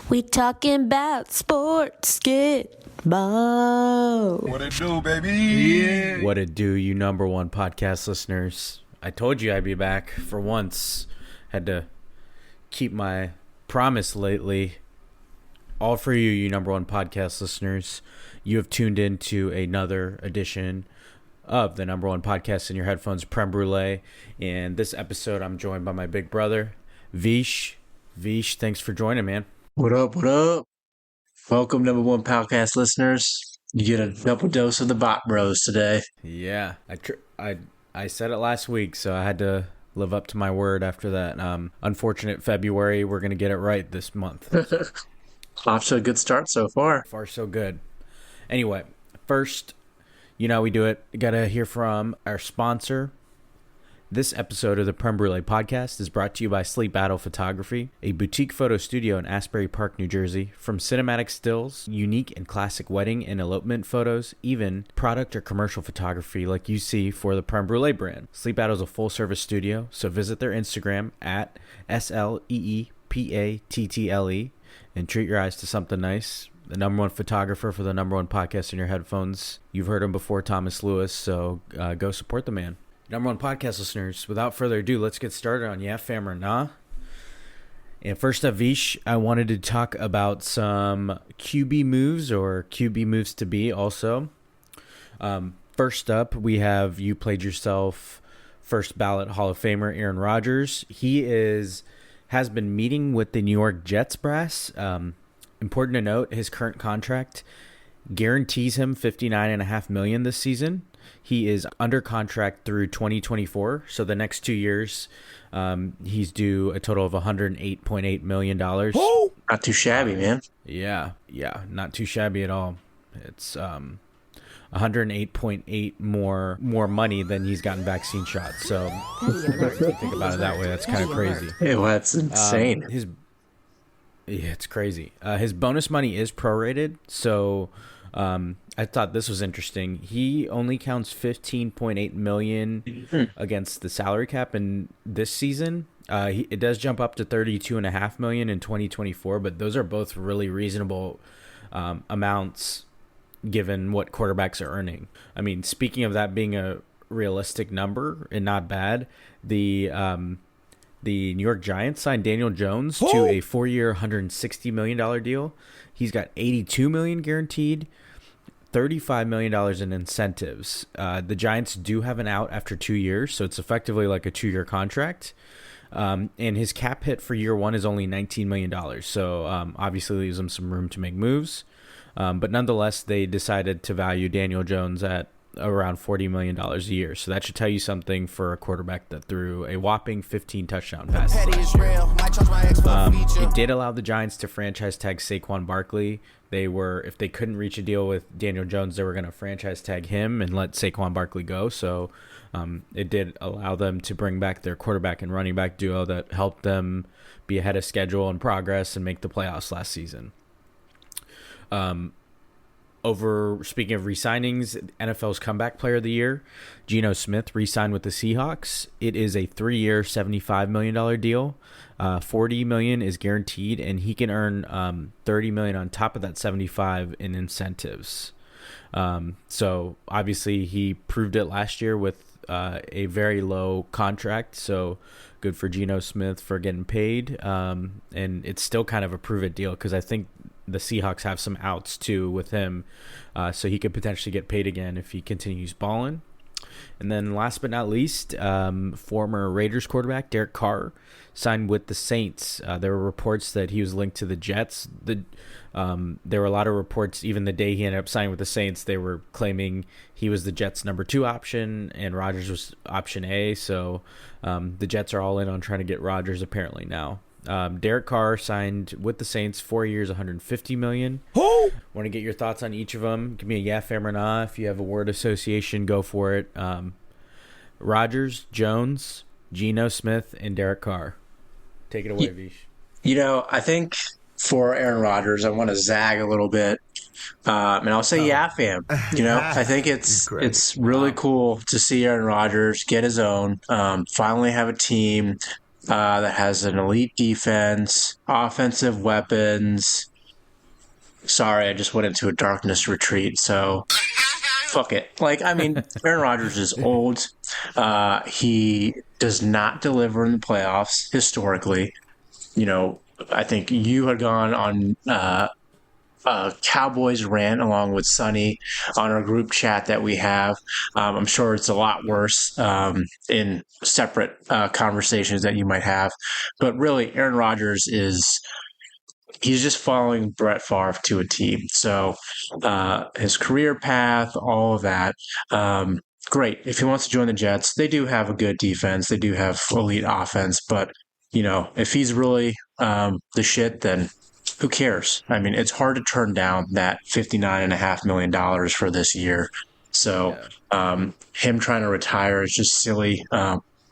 We talking about sports, get ball. What it do, baby? Yeah. What it do, you number one podcast listeners? I told you I'd be back for once. Had to keep my promise lately. All for you, you number one podcast listeners. You have tuned in to another edition of the number one podcast in your headphones, Prem Brulee. And this episode, I'm joined by my big brother, Vish. Vish, thanks for joining, man. What up, what up? Welcome, number one podcast listeners. You get a double dose of the Bot Bros today. Yeah, I said it last week, so I had to live up to my word after that. Unfortunate February, we're going to get it right this month. Off to a good start so far. Far, so good. Anyway, first, you know we do it. Got to hear from our sponsor. This episode of the Prem Brulee podcast is brought to you by Sleep Battle Photography, a boutique photo studio in Asbury Park, New Jersey. From cinematic stills, unique and classic wedding and elopement photos, even product or commercial photography like you see for the Prem Brulee brand. Sleep Battle is a full-service studio, so visit their Instagram at SLEEPATTLE and treat your eyes to something nice. The number one photographer for the number one podcast in your headphones. You've heard him before, Thomas Lewis, so go support the man. Number one podcast listeners, without further ado, let's get started on Yeah Fam or Nah. And first up, Vish, I wanted to talk about some QB moves or QB moves to be also. First up, we have you played yourself first ballot Hall of Famer Aaron Rodgers. He has been meeting with the New York Jets brass. Important to note, his current contract guarantees him $59.5 million this season. He is under contract through 2024, so the next 2 years, he's due a total of $108.8 million. Oh, not too shabby, man. Yeah, not too shabby at all. It's 108.8 more money than he's gotten vaccine shots. So if you think about it that way, that's kind of crazy. Hey, well, that's insane. It's crazy. His bonus money is prorated, so I thought this was interesting. He only counts $15.8 million against the salary cap in this season. It does jump up to $32.5 million in 2024, but those are both really reasonable amounts given what quarterbacks are earning. I mean, speaking of that being a realistic number and not bad, the New York Giants signed Daniel Jones to a 4-year, $160 million deal. He's got $82 million guaranteed, $35 million in incentives. The Giants do have an out after 2 years, so it's effectively like a 2-year contract. And his cap hit for year one is only $19 million, so obviously leaves him some room to make moves. But nonetheless, they decided to value Daniel Jones at around $40 million a year. So that should tell you something for a quarterback that threw a whopping 15 touchdown passes last year. It did allow the Giants to franchise tag Saquon Barkley. If they couldn't reach a deal with Daniel Jones, they were going to franchise tag him and let Saquon Barkley go. So it did allow them to bring back their quarterback and running back duo that helped them be ahead of schedule and progress and make the playoffs last season. Speaking of re-signings, NFL's comeback player of the year, Geno Smith re-signed with the Seahawks. It is a 3-year, $75 million deal. $40 million is guaranteed, and he can earn $30 million on top of that 75 in incentives. So obviously he proved it last year with a very low contract. So good for Geno Smith for getting paid. And it's still kind of a prove-it deal because I think the Seahawks have some outs too with him, so he could potentially get paid again if he continues balling. And then last but not least, former Raiders quarterback Derek Carr signed with the Saints. There were reports that he was linked to the Jets. There were a lot of reports, even the day he ended up signing with the Saints, they were claiming he was the Jets' number 2 option and Rodgers was option A. So the Jets are all in on trying to get Rodgers apparently now. Derek Carr signed with the Saints 4 years, $150 million. Want to get your thoughts on each of them? Give me a yeah, fam, or nah. If you have a word association, go for it. Rodgers, Jones, Geno Smith, and Derek Carr. Take it away, Vish. I think for Aaron Rodgers, I want to zag a little bit. And I'll say yeah, fam. I think it's really cool to see Aaron Rodgers get his own, finally have a team that has an elite defense, offensive weapons. Sorry, I just went into a darkness retreat, so fuck it. Like, I mean, Aaron Rodgers is old. He does not deliver in the playoffs historically. I think you had gone on Cowboys rant along with Sonny on our group chat that we have. I'm sure it's a lot worse in separate conversations that you might have. But really, Aaron Rodgers he's just following Brett Favre to a T. So his career path, all of that. Great. If he wants to join the Jets, they do have a good defense. They do have elite offense. But, if he's really the shit, then who cares? I mean, it's hard to turn down that $59.5 million for this year. So him trying to retire is just silly.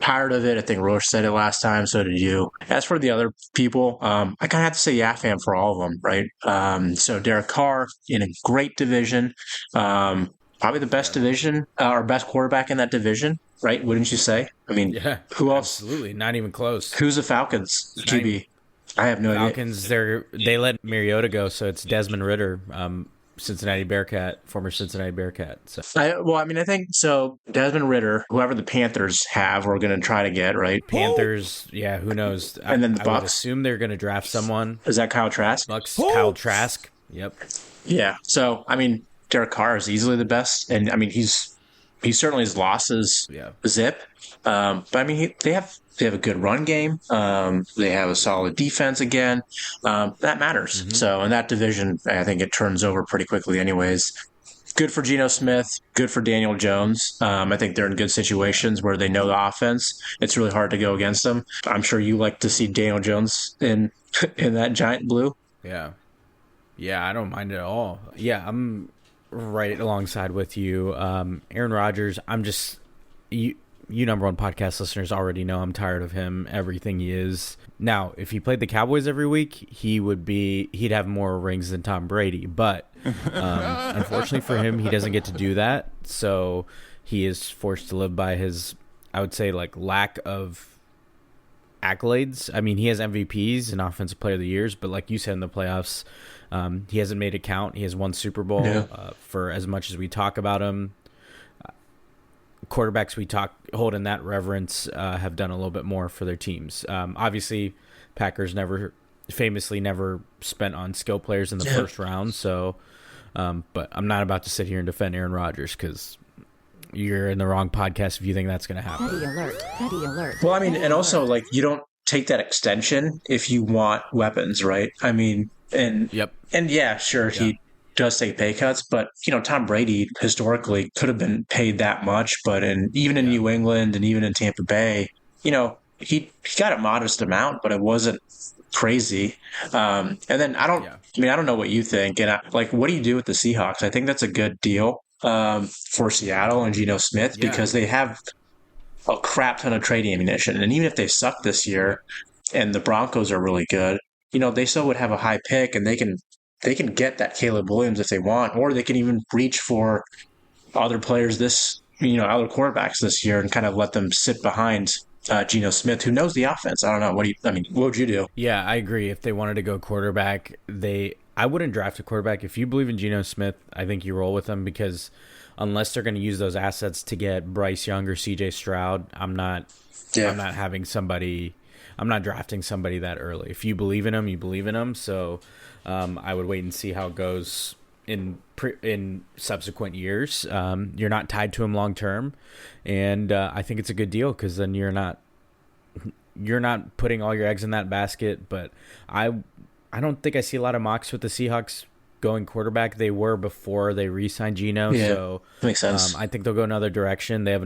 Tired of it. I think Roche said it last time. So did you. As for the other people, I kind of have to say fam for all of them, right? So Derek Carr in a great division, probably the best division or best quarterback in that division, right? Wouldn't you say? I mean, who else? Absolutely, not even close. Who's the Falcons QB? I have no idea. Falcons, they let Mariota go, so it's Desmond Ridder, Cincinnati Bearcat, former Cincinnati Bearcat. So. I think so. Desmond Ridder, whoever the Panthers have, we're going to try to get, right? Panthers, yeah, who knows? And then the Bucs. I would assume they're going to draft someone. Is that Kyle Trask? Bucs, Kyle Trask. Yep. Yeah. So, I mean, Derek Carr is easily the best, and I mean, he certainly has losses zip. But I mean, they have a good run game. They have a solid defense again. That matters. Mm-hmm. So in that division, I think it turns over pretty quickly anyways. Good for Geno Smith. Good for Daniel Jones. I think they're in good situations where they know the offense. It's really hard to go against them. I'm sure you like to see Daniel Jones in that giant blue. Yeah. Yeah, I don't mind it at all. Yeah, I'm right alongside with you. Aaron Rodgers, you number one podcast listeners already know I'm tired of him, everything he is. Now, if he played the Cowboys every week, he'd have more rings than Tom Brady. But unfortunately for him, he doesn't get to do that. So he is forced to live by his, I would say, like lack of accolades. I mean, he has MVPs and Offensive Player of the Years, but like you said in the playoffs, he hasn't made it count. He has one Super Bowl. For as much as we talk about him. Quarterbacks we hold in that reverence have done a little bit more for their teams. Obviously, Packers famously never spent on skill players in the first round. So, but I'm not about to sit here and defend Aaron Rodgers because you're in the wrong podcast if you think that's going to happen. Petty alert. Petty alert. Well, I mean, and also like you don't take that extension if you want weapons, right? I mean, and yeah, sure, he does take pay cuts, but Tom Brady historically could have been paid that much, but even in New England and even in Tampa Bay, he got a modest amount, but it wasn't crazy. And then I don't know what you think, and what do you do with the Seahawks? I think that's a good deal for Seattle and Geno Smith because they have a crap ton of trade ammunition, and even if they suck this year, and the Broncos are really good, they still would have a high pick, and they can get that Caleb Williams if they want, or they can even reach for other players other quarterbacks this year and kind of let them sit behind Geno Smith, who knows the offense. I don't know. What would you do? Yeah, I agree. If they wanted to go quarterback, I wouldn't draft a quarterback. If you believe in Geno Smith, I think you roll with them because unless they're going to use those assets to get Bryce Young or CJ Stroud, I'm not drafting somebody that early. If you believe in them, you believe in them. So I would wait and see how it goes in subsequent years. You're not tied to him long term, and I think it's a good deal because then you're not putting all your eggs in that basket. But I don't think I see a lot of mocks with the Seahawks going quarterback. They were before they re-signed Geno, so makes sense. I think they'll go another direction. They have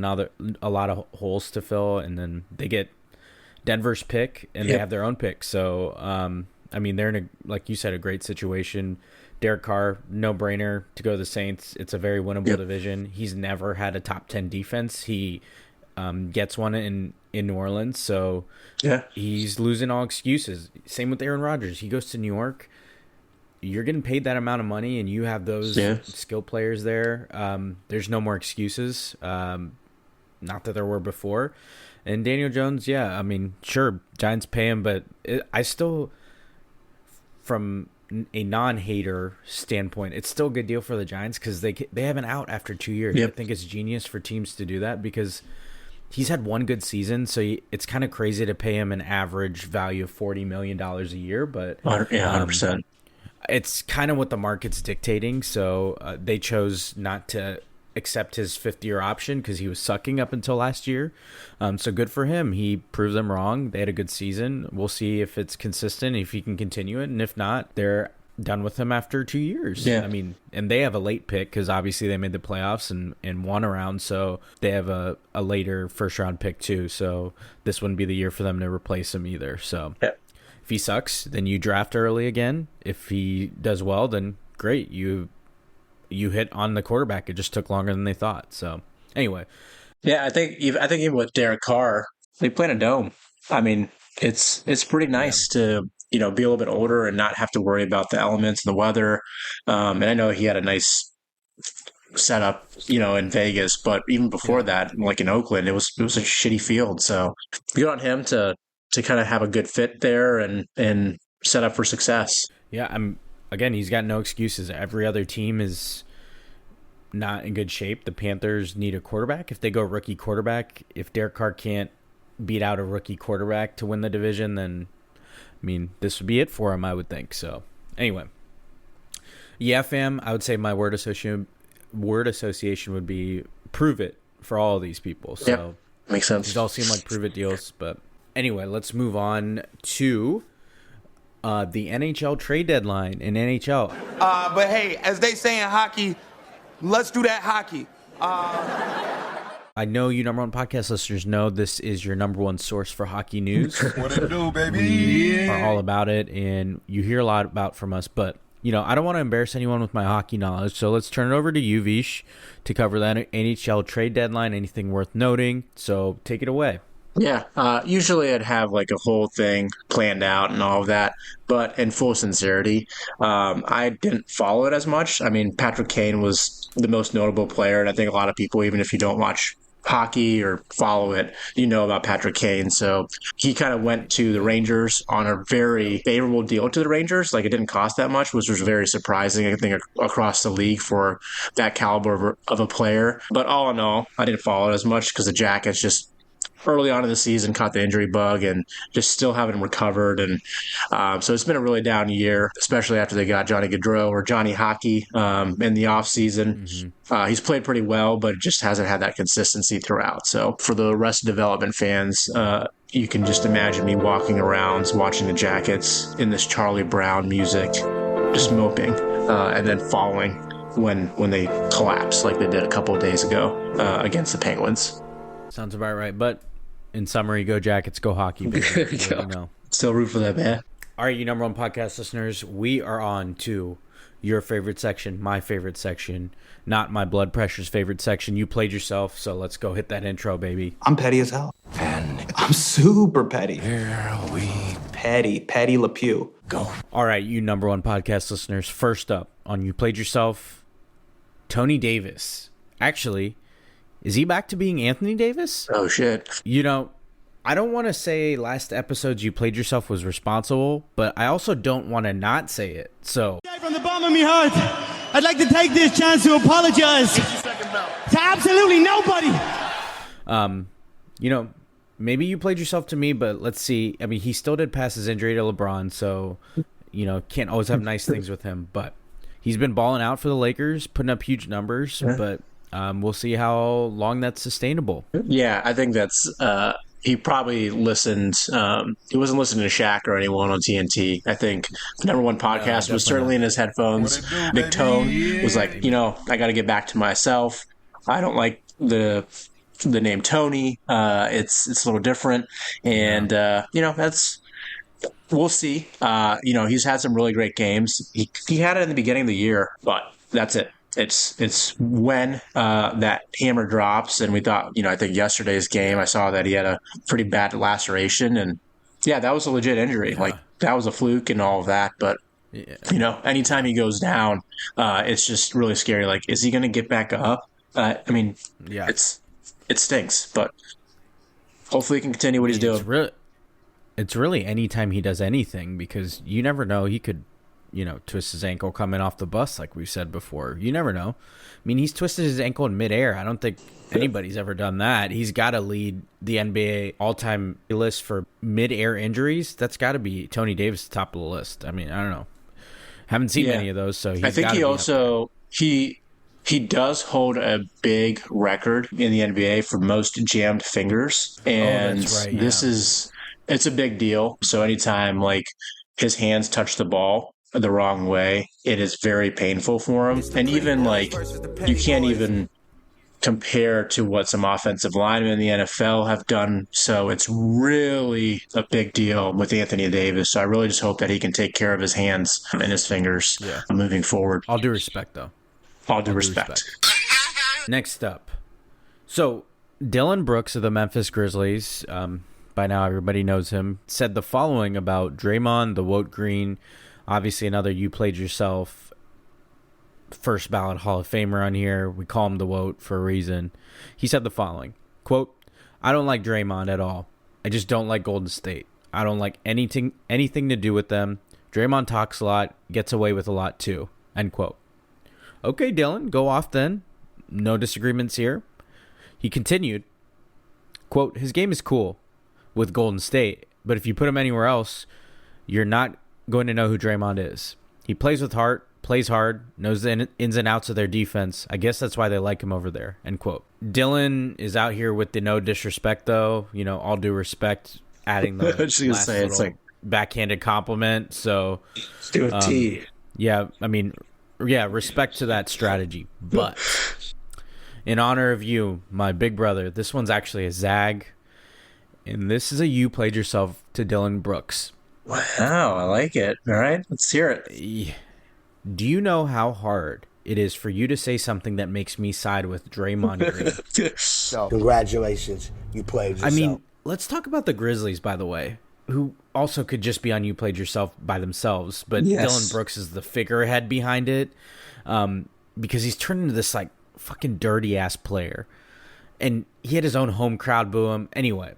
a lot of holes to fill, and then they get Denver's pick, and they have their own pick. So, I mean, they're in like you said, a great situation. Derek Carr, no-brainer to go to the Saints. It's a very winnable division. He's never had a top 10 defense. He gets one in New Orleans, so he's losing all excuses. Same with Aaron Rodgers. He goes to New York. You're getting paid that amount of money, and you have those skill players there. There's no more excuses. not that there were before. And Daniel Jones, yeah, I mean, sure, Giants pay him, but I still, from a non-hater standpoint, it's still a good deal for the Giants because they have an out after 2 years. Yep. I think it's genius for teams to do that because he's had one good season, so it's kind of crazy to pay him an average value of $40 million a year. But 100%. It's kind of what the market's dictating, so they chose not to accept his fifth-year option because he was sucking up until last year. So good for him. He proved them wrong. They had a good season. We'll see if it's consistent, if he can continue it, and if not, they're done with him after 2 years. Yeah. I mean, and they have a late pick because obviously they made the playoffs and won a round, so they have a later first-round pick too, so this wouldn't be the year for them to replace him either. So if he sucks, then you draft early again. If he does well, then great. You hit on the quarterback. It just took longer than they thought. So anyway, Yeah, I think even with Derek Carr, they play in a dome. I mean, it's pretty nice to be a little bit older and not have to worry about the elements and the weather. And I know he had a nice setup, in Vegas, but even before that, like in Oakland, it was a shitty field. So good on him to kind of have a good fit there and set up for success. yeah, again, he's got no excuses. Every other team is not in good shape. The Panthers need a quarterback. If they go rookie quarterback, if Derek Carr can't beat out a rookie quarterback to win the division, then I mean, this would be it for him, I would think. So anyway, yeah, fam, I would say my word association would be prove it for all of these people. So makes sense. these all seem like prove it deals. But anyway, let's move on to the NHL trade deadline in NHL. But hey, as they say in hockey, let's do that hockey. I know you number one podcast listeners know this is your number one source for hockey news. What it do, baby? We are all about it, and you hear a lot about from us. But, I don't want to embarrass anyone with my hockey knowledge, so let's turn it over to you, Vish, to cover that NHL trade deadline, anything worth noting. So take it away. Yeah, usually I'd have like a whole thing planned out and all of that, but in full sincerity, I didn't follow it as much. I mean, Patrick Kane was the most notable player, and I think a lot of people, even if you don't watch hockey or follow it, about Patrick Kane. So he kind of went to the Rangers on a very favorable deal to the Rangers. Like, it didn't cost that much, which was very surprising, I think, across the league for that caliber of a player. But all in all, I didn't follow it as much because the Jackets just early on in the season caught the injury bug and just still haven't recovered. And so it's been a really down year, especially after they got Johnny Gaudreau or Johnny Hockey in the offseason. Mm-hmm. He's played pretty well, but just hasn't had that consistency throughout. So for the rest of development fans, you can just imagine me walking around watching the Jackets in this Charlie Brown music, just moping, and then falling when they collapse like they did a couple of days ago against the Penguins. Sounds about right. But in summary, go Jackets, go hockey. There you go. Still root for that, man. All right, you number one podcast listeners, we are on to your favorite section, my favorite section, not my blood pressure's favorite section. You played yourself, so let's go hit that intro, baby. I'm petty as hell. And I'm super petty. here we Petty Le Pew. go. All right, you number one podcast listeners, first up on You Played Yourself, Tony Davis. Actually, is he back to being Anthony Davis? Oh, shit. I don't want to say last episode's You Played Yourself was responsible, but I also don't want to not say it. So, From the bottom of my heart, I'd like to take this chance to apologize to absolutely nobody. maybe You Played Yourself to me, but let's see. I mean, he still did pass his injury to LeBron, so, can't always have nice things with him. But he's been balling out for the Lakers, putting up huge numbers, but we'll see how long that's sustainable. Yeah, I think that's he probably listened. He wasn't listening to Shaq or anyone on TNT. I think the number one podcast was certainly in his headphones. Big Tone was like, I got to get back to myself. I don't like the name Tony. It's a little different, and that's. We'll see. He's had some really great games. He had it in the beginning of the year, but that's it. It's when that hammer drops, and we thought, I think yesterday's game, I saw that he had a pretty bad laceration, and yeah, that was a legit injury. Yeah. Like, that was a fluke and all of that, but anytime he goes down, it's just really scary. Like, is he going to get back up? It's it stinks, but hopefully he can continue what he's doing. It's really anytime he does anything, because you never know. He could, twist his ankle coming off the bus, like we've said before. You never know. I mean, he's twisted his ankle in midair. I don't think anybody's ever done that. He's got to lead the NBA all-time list for midair injuries. That's got to be Tony Davis, top of the list. I mean, I don't know. Haven't seen many of those, so I think he also he does hold a big record in the NBA for most jammed fingers, and that's right, it's a big deal. So anytime like his hands touch the ball the wrong way, it is very painful for him. And even like you can't even compare to what some offensive linemen in the NFL have done. So it's really a big deal with Anthony Davis. So I really just hope that he can take care of his hands and his fingers moving forward. All due respect, though. All due respect. Next up. So Dylan Brooks of the Memphis Grizzlies, by now everybody knows him, said the following about Draymond, the Wout Green, obviously another You Played Yourself first ballot Hall of Famer on here. We call him the Woat for a reason. He said the following, quote, "I don't like Draymond at all. I just don't like Golden State. I don't like anything to do with them. Draymond talks a lot, gets away with a lot too." End quote. Okay, Dylan, go off then. No disagreements here. He continued, quote, "His game is cool with Golden State, but if you put him anywhere else, you're not going to know who Draymond is. He plays with heart, plays hard, knows the ins and outs of their defense. I guess that's why they like him over there." End quote. Dylan is out here with the no disrespect, though. All due respect, adding the last little it's like backhanded compliment. So, do a T. Yeah, I mean, respect to that strategy. But in honor of you, my big brother, this one's actually a zag. And this is a You Played Yourself to Dylan Brooks. Wow, I like it. All right, let's hear it. Do you know how hard it is for you to say something that makes me side with Draymond Green? So, congratulations. You played yourself. I mean, let's talk about the Grizzlies, by the way, who also could just be on You Played Yourself by themselves. But Dylan Brooks is the figurehead behind it, because he's turned into this like fucking dirty-ass player. And he had his own home crowd boo him. Anyway,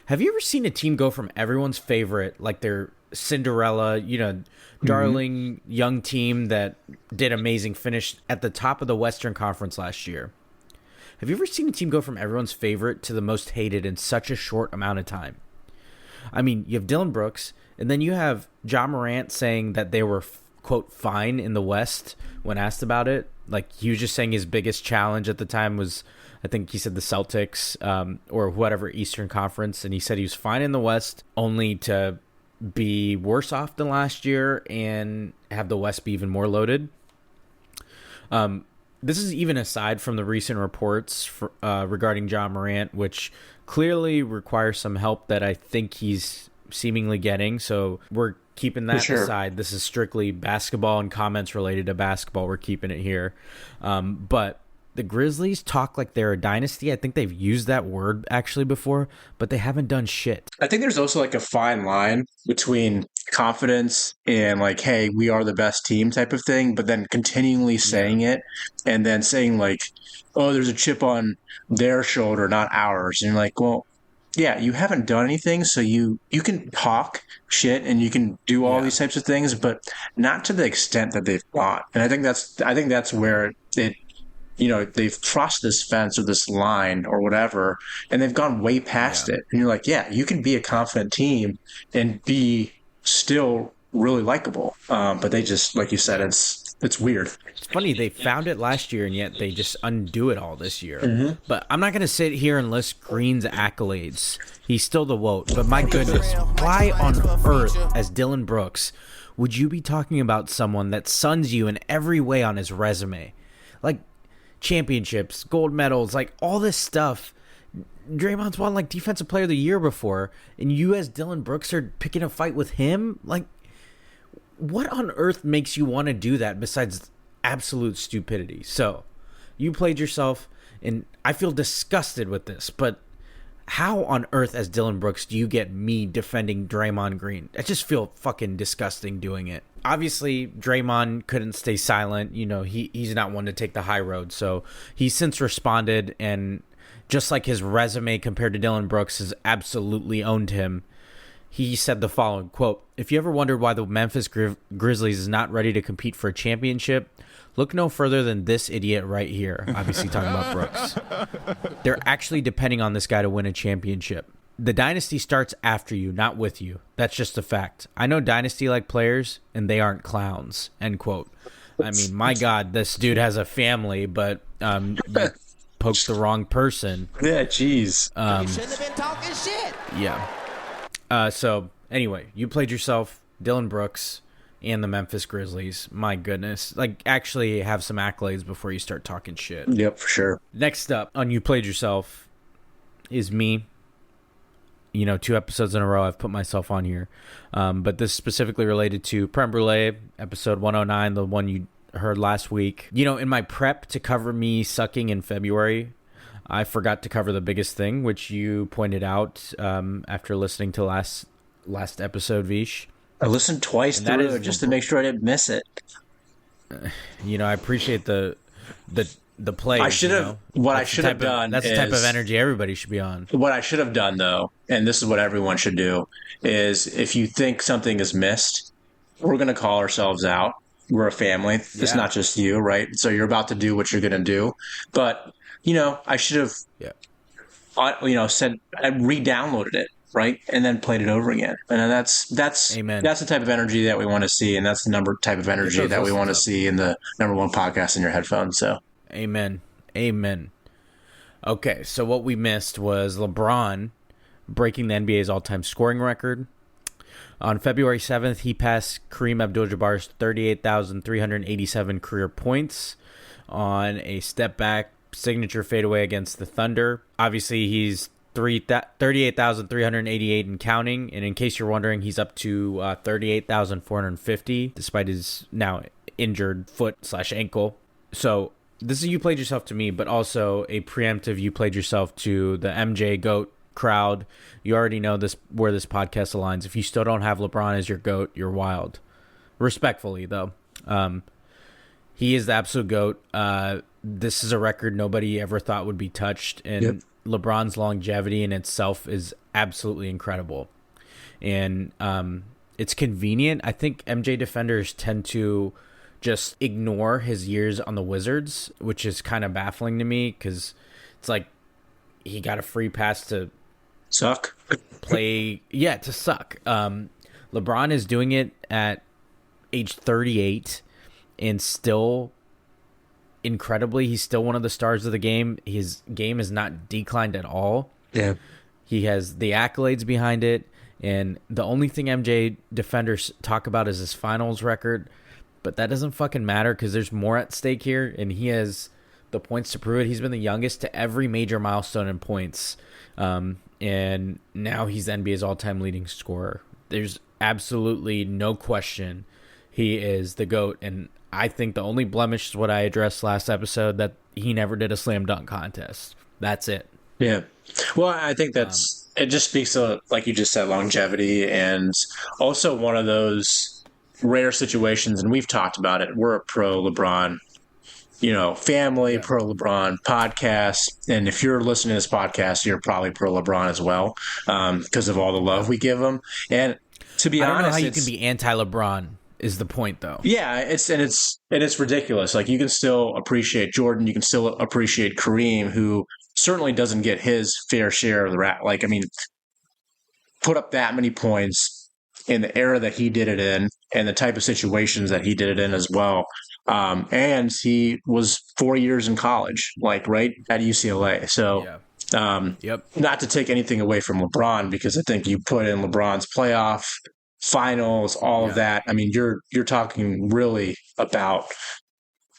have you ever seen a team go from everyone's favorite, like their Cinderella, darling young team that did amazing, finish at the top of the Western Conference last year? Have you ever seen a team go from everyone's favorite to the most hated in such a short amount of time? I mean, you have Dylan Brooks, and then you have Ja Morant saying that they were, quote, fine in the West when asked about it. Like, he was just saying his biggest challenge at the time was, I think he said the Celtics, or whatever Eastern Conference, and he said he was fine in the West, only to be worse off than last year and have the West be even more loaded. This is even aside from the recent reports regarding Ja Morant, which clearly requires some help that I think he's seemingly getting. So we're keeping that aside. This is strictly basketball and comments related to basketball. We're keeping it here. But the Grizzlies talk like they're a dynasty. I think they've used that word actually before, but they haven't done shit. I think there's also like a fine line between confidence and like, hey, we are the best team type of thing, but then continually saying it and then saying like, oh, there's a chip on their shoulder, not ours. And you're like, well, yeah, you haven't done anything, so you can talk shit and you can do all these types of things, but not to the extent that they've got. And I think that's where it they've crossed this fence or this line or whatever, and they've gone way past it. And you're like, yeah, you can be a confident team and be still really likable. But they just, like you said, it's weird. It's funny, they found it last year, and yet they just undo it all this year. But I'm not going to sit here and list Green's accolades. He's still the Woat. But my goodness, why on earth, as Dylan Brooks, would you be talking about someone that suns you in every way on his resume? Like, championships, gold medals, like all this stuff. Draymond's won like Defensive Player of the Year before, and you as Dylan Brooks are picking a fight with him? Like, what on earth makes you want to do that besides absolute stupidity? So, You Played Yourself, and I feel disgusted with this, but how on earth as Dylan Brooks do you get me defending Draymond Green? I just feel fucking disgusting doing it. Obviously, Draymond couldn't stay silent. He's not one to take the high road. So he's since responded, and just like his resume compared to Dylan Brooks has absolutely owned him. He said the following, quote, "If you ever wondered why the Memphis Grizzlies is not ready to compete for a championship, look no further than this idiot right here." Obviously talking about Brooks. "They're actually depending on this guy to win a championship. The dynasty starts after you, not with you. That's just a fact. I know dynasty-like players, and they aren't clowns," end quote. I mean, my God, this dude has a family, but you poked the wrong person. Yeah, jeez. You shouldn't have been talking shit. Yeah. So, anyway, you played yourself, Dylan Brooks, and the Memphis Grizzlies. My goodness. Like, actually have some accolades before you start talking shit. Yep, for sure. Next up on You Played Yourself is me. 2 episodes in a row I've put myself on here. But this is specifically related to Creme Brulee, episode 109, the one you heard last week. In my prep to cover me sucking in February, I forgot to cover the biggest thing, which you pointed out after listening to last episode, Vish. I listened twice through just to make sure I didn't miss it. I appreciate the play. I should have. What I should have done. That's the type of energy everybody should be on. What I should have done, though, and this is what everyone should do, is if you think something is missed, we're going to call ourselves out. We're a family. It's not just you, right? So you're about to do what you're going to do. But I should have. Said I re-downloaded it, right, and then played it over again. And that's Amen. That's the type of energy that we want to see, and that's the type of energy that we want to see in the #1 podcast in your headphones. So. Amen. Okay, so what we missed was LeBron breaking the NBA's all-time scoring record. On February 7th, he passed Kareem Abdul-Jabbar's 38,387 career points on a step-back signature fadeaway against the Thunder. Obviously, he's 38,388 and counting, and in case you're wondering, he's up to 38,450 despite his now injured foot/ankle. So this is You Played Yourself to me, but also a preemptive You Played Yourself to the MJ GOAT crowd. You already know where this podcast aligns. If you still don't have LeBron as your GOAT, you're wild. Respectfully, though. He is the absolute GOAT. This is a record nobody ever thought would be touched, and LeBron's longevity in itself is absolutely incredible. And it's convenient. I think MJ defenders tend to just ignore his years on the Wizards, which is kind of baffling to me because it's like he got a free pass to suck. To suck. LeBron is doing it at age 38 and still incredibly, he's still one of the stars of the game. His game is not declined at all. Yeah. He has the accolades behind it, and the only thing MJ defenders talk about is his finals record. But that doesn't fucking matter because there's more at stake here, and he has the points to prove it. He's been the youngest to every major milestone in points, and now he's NBA's all-time leading scorer. There's absolutely no question he is the GOAT, and I think the only blemish is what I addressed last episode, that he never did a slam dunk contest. That's it. Yeah. Well, I think it just speaks to, like you just said, longevity, and also one of those rare situations, and we've talked about it. We're a pro LeBron, family, pro LeBron podcast. And if you're listening to this podcast, you're probably pro LeBron as well, because of all the love we give him. And to be honest, I don't know how you can be anti-LeBron is the point, though. Yeah, it's ridiculous. Like, you can still appreciate Jordan, you can still appreciate Kareem, who certainly doesn't get his fair share of the rap. Like, I mean, put up that many points in the era that he did it in, and the type of situations that he did it in as well. And he was 4 years in college, right at UCLA. So, not to take anything away from LeBron, because I think you put in LeBron's playoff finals, all of that. I mean, you're talking really about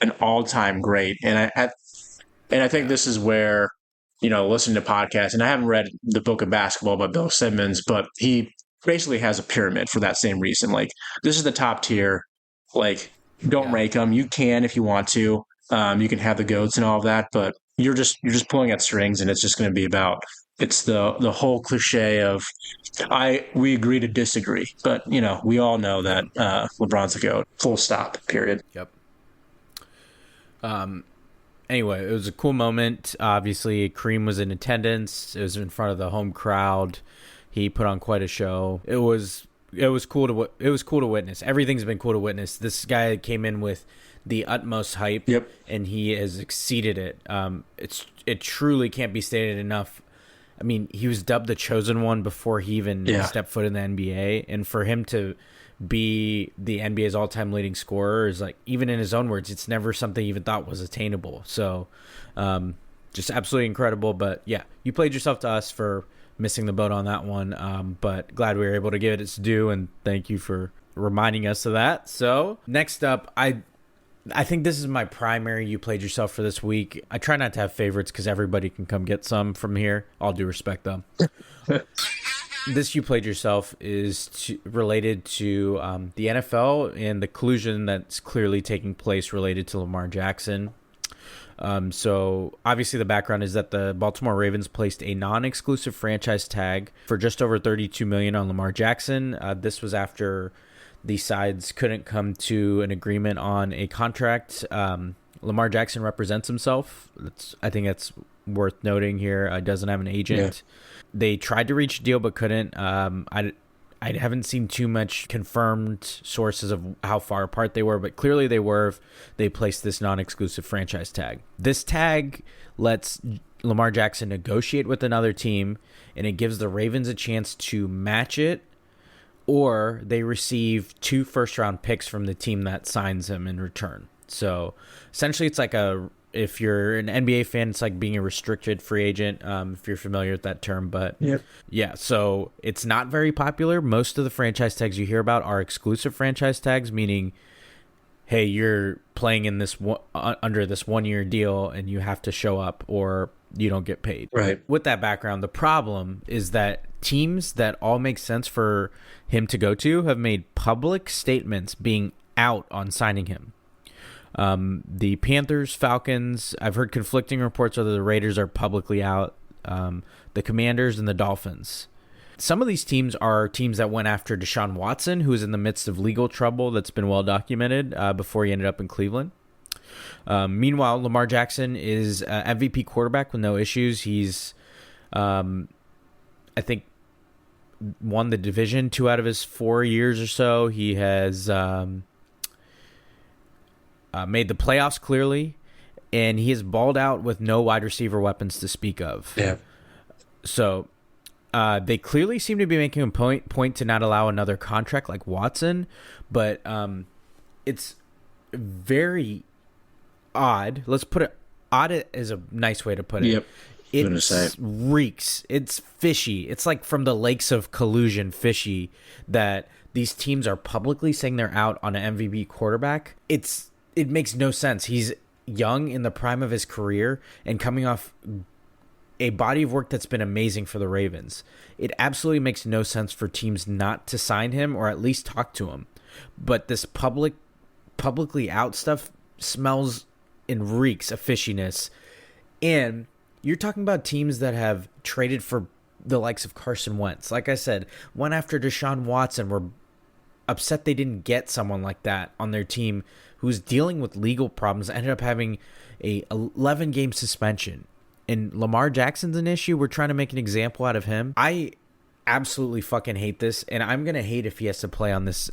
an all-time great. And I think this is where, listening to podcasts, and I haven't read the book of basketball by Bill Simmons, but he basically has a pyramid for that same reason. Like, this is the top tier. Like, don't rank them. You can if you want to. You can have the GOATs and all of that, but you're just pulling at strings, and it's just going to be about, it's the whole cliche of we agree to disagree. But we all know that LeBron's the GOAT. Full stop. Period. Yep. Anyway, it was a cool moment. Obviously, Kareem was in attendance. It was in front of the home crowd. He put on quite a show. It was cool to witness. Everything's been cool to witness. This guy came in with the utmost hype, and he has exceeded it. It truly can't be stated enough. I mean, he was dubbed the chosen one before he even stepped foot in the NBA, and for him to be the NBA's all-time leading scorer is, like, even in his own words, it's never something he even thought was attainable. So, just absolutely incredible. But yeah, you played yourself to us for missing the boat on that one. But glad we were able to give it its due, and thank you for reminding us of that. So next up, I think this is my primary you played yourself for this week. I try not to have favorites because everybody can come get some from here. All due respect, though. This you played yourself is related to the NFL and the collusion that's clearly taking place related to Lamar Jackson. So obviously the background is that the Baltimore Ravens placed a non-exclusive franchise tag for just over $32 million on Lamar Jackson. This was after the sides couldn't come to an agreement on a contract. Lamar Jackson represents himself. I think that's worth noting here. Doesn't have an agent. Yeah. They tried to reach a deal but couldn't. I haven't seen too much confirmed sources of how far apart they were, but clearly they were. They placed this non-exclusive franchise tag. This tag lets Lamar Jackson negotiate with another team, and it gives the Ravens a chance to match it, or they receive 2 first-round picks from the team that signs him in return. So essentially it's like if you're an NBA fan, it's like being a restricted free agent, if you're familiar with that term. But yeah, so it's not very popular. Most of the franchise tags you hear about are exclusive franchise tags, meaning, hey, you're playing in this under this 1-year deal and you have to show up or you don't get paid. Right. With that background, the problem is that teams that all make sense for him to go to have made public statements being out on signing him. The Panthers, Falcons, I've heard conflicting reports whether the Raiders are publicly out, the Commanders, and the Dolphins. Some of these teams are teams that went after Deshaun Watson, who is in the midst of legal trouble that's been well documented before he ended up in Cleveland. Meanwhile, Lamar Jackson is MVP quarterback with no issues. He's, I think, won the division 2 out of his 4 years or so. He has made the playoffs clearly, and he has balled out with no wide receiver weapons to speak of. Yeah. So they clearly seem to be making a point to not allow another contract like Watson, but it's very odd. Let's put it odd is a nice way to put it. Yep. It reeks. It's fishy. It's like from the lakes of Collusion fishy that these teams are publicly saying they're out on an MVP quarterback. It makes no sense. He's young, in the prime of his career, and coming off a body of work that's been amazing for the Ravens. It absolutely makes no sense for teams not to sign him or at least talk to him. But this publicly out stuff smells and reeks of fishiness. And you're talking about teams that have traded for the likes of Carson Wentz. Like I said, went after Deshaun Watson, were upset they didn't get someone like that on their team who's dealing with legal problems, ended up having a 11-game suspension. And Lamar Jackson's an issue. We're trying to make an example out of him. I absolutely fucking hate this, and I'm going to hate if he has to play on this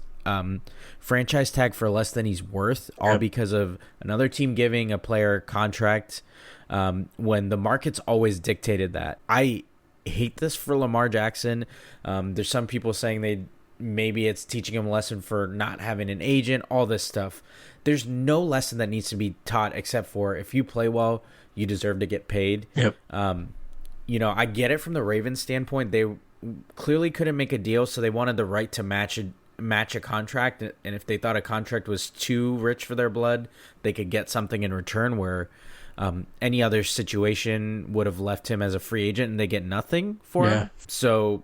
franchise tag for less than he's worth, all because of another team giving a player a contract when the market's always dictated that. I hate this for Lamar Jackson. There's some people saying maybe it's teaching him a lesson for not having an agent, all this stuff. There's no lesson that needs to be taught except for if you play well, you deserve to get paid. Yep. I get it from the Ravens standpoint. They clearly couldn't make a deal, so they wanted the right to match a contract. And if they thought a contract was too rich for their blood, they could get something in return where any other situation would have left him as a free agent and they get nothing for him. So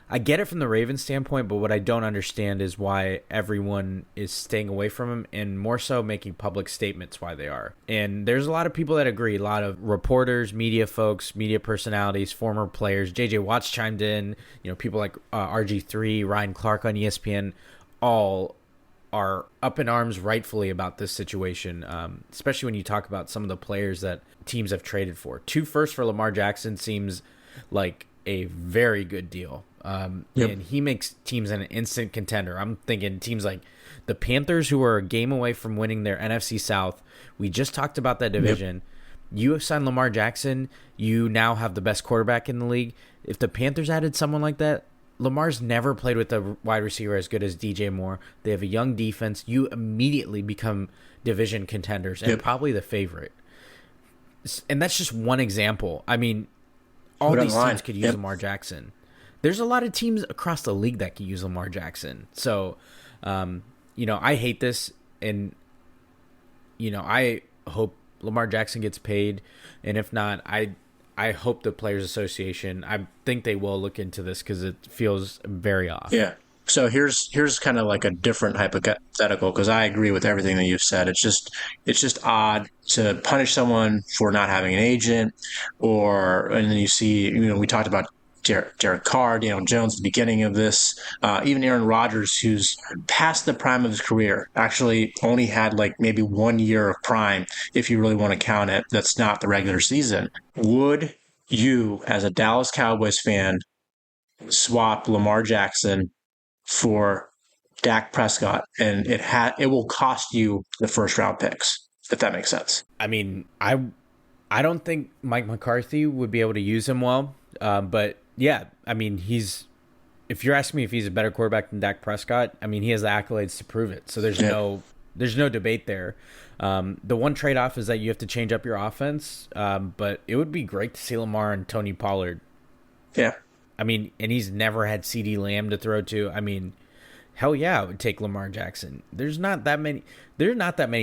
I get it from the Ravens standpoint, but what I don't understand is why everyone is staying away from him and more so making public statements why they are. And there's a lot of people that agree, a lot of reporters, media folks, media personalities, former players. JJ Watts chimed in, people like RG3, Ryan Clark on ESPN, all are up in arms rightfully about this situation, especially when you talk about some of the players that teams have traded for. 2 firsts for Lamar Jackson seems like a very good deal. And he makes teams an instant contender. I'm thinking teams like the Panthers, who are a game away from winning their NFC South. We just talked about that division. You have signed Lamar Jackson. You now have the best quarterback in the league. If the Panthers added someone like that, Lamar's never played with a wide receiver as good as DJ Moore. They have a young defense. You immediately become division contenders and probably the favorite. And that's just one example. I mean, all these teams could use Lamar Jackson. There's a lot of teams across the league that could use Lamar Jackson. So, I hate this. And, I hope Lamar Jackson gets paid. And if not, I hope the Players Association, I think they will look into this because it feels very off. Yeah. So here's kind of like a different hypothetical, because I agree with everything that you've said. It's just odd to punish someone for not having an agent, and then you see, we talked about Derek Carr, Daniel Jones at the beginning of this, even Aaron Rodgers, who's past the prime of his career, actually only had like maybe 1 year of prime, if you really want to count it. That's not the regular season. Would you, as a Dallas Cowboys fan, swap Lamar Jackson for Dak Prescott, and it will cost you the first round picks, if that makes sense? I mean, I don't think Mike McCarthy would be able to use him well, but yeah, I mean, if you're asking me if he's a better quarterback than Dak Prescott, I mean, he has the accolades to prove it. So there's no debate there. The one trade-off is that you have to change up your offense, but it would be great to see Lamar and Tony Pollard. Yeah. I mean, and he's never had CeeDee Lamb to throw to. I mean, hell yeah, it would take Lamar Jackson. There's not that many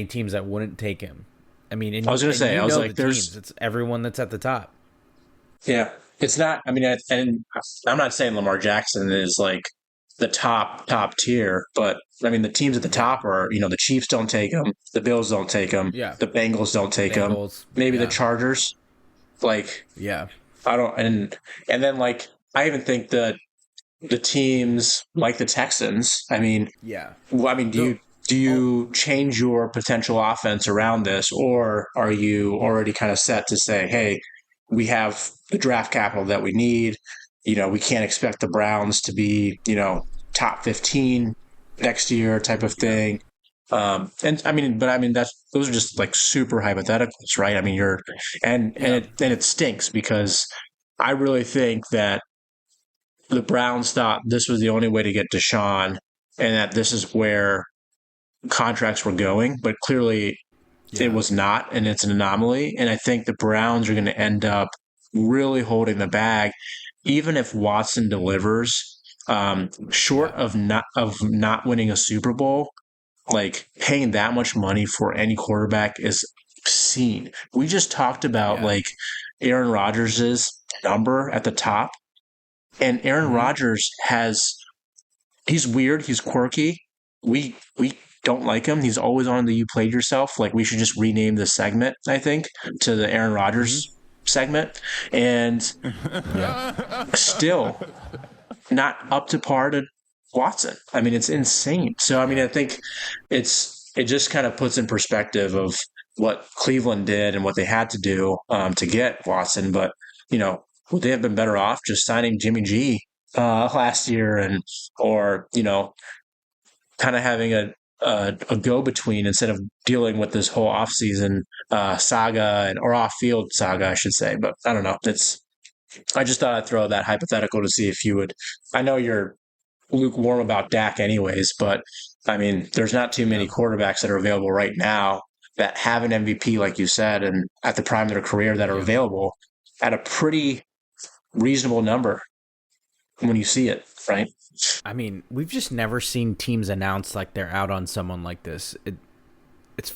teams that wouldn't take him. I mean, and, I was going to say, I was like, it's everyone that's at the top. Yeah. It's not, I mean, and I'm not saying Lamar Jackson is like the top tier, but I mean, the teams at the top are, the Chiefs don't take him, the Bills don't take him, the Bengals don't take him, maybe the Chargers. Like, I don't, and then like, I even think that the teams like the Texans, I mean, do you change your potential offense around this, or are you already kind of set to say, hey, we have the draft capital that we need. We can't expect the Browns to be, top 15 next year type of thing. Those are just like super hypotheticals, right? I mean, it stinks, because I really think that the Browns thought this was the only way to get Deshaun, and that this is where contracts were going, but clearly it was not, and it's an anomaly. And I think the Browns are going to end up really holding the bag, even if Watson delivers. Short of not winning a Super Bowl, like paying that much money for any quarterback is obscene. We just talked about like Aaron Rodgers' number at the top, and Aaron Rodgers he's weird, he's quirky. We don't like him. He's always on the "you played yourself." Like, we should just rename the segment, I think, to the Aaron Rodgers segment. And still not up to par to Watson. I mean, it's insane. So, I mean, I think it just kind of puts in perspective of what Cleveland did and what they had to do to get Watson. But, would they have been better off just signing Jimmy G last year, or kind of having a go-between instead of dealing with this whole offseason saga, or off-field saga, I should say. But I don't know. I just thought I'd throw that hypothetical to see if you would. I know you're lukewarm about Dak anyways, but I mean, there's not too many quarterbacks that are available right now that have an MVP, like you said, and at the prime of their career, that are available at a pretty reasonable number when you see it, right? I mean, we've just never seen teams announce like they're out on someone like this. It's